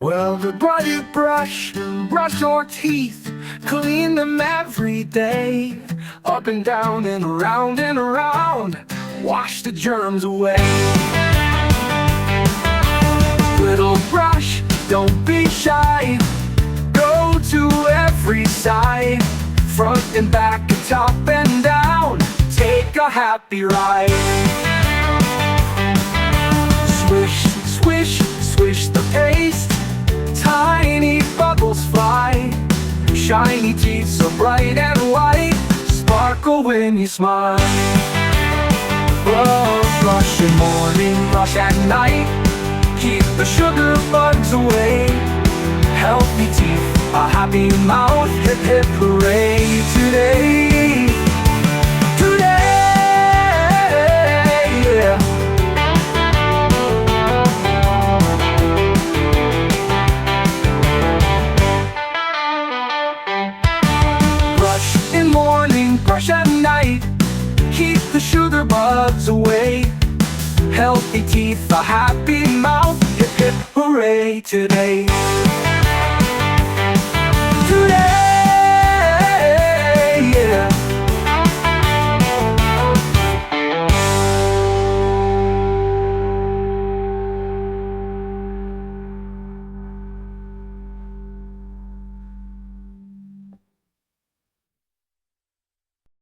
Well, the body brush your teeth, clean them every day. Up and down and around, wash the germs away. Little brush, don't be shy, go to every side, front and back and top and down, take a happy ride. Swish, swish, swish the paste, tiny bubbles fly, shiny teeth so bright and white, sparkle when you smile. Oh, brush in morning, brush at night, keep the sugar bugs away. Healthy teeth, a happy mouth, hip hip hooray today. Today, yeah. Brush in morning, brush at night, keep the sugar bugs away. Healthy teeth, a happy mouth, hip hip hooray today.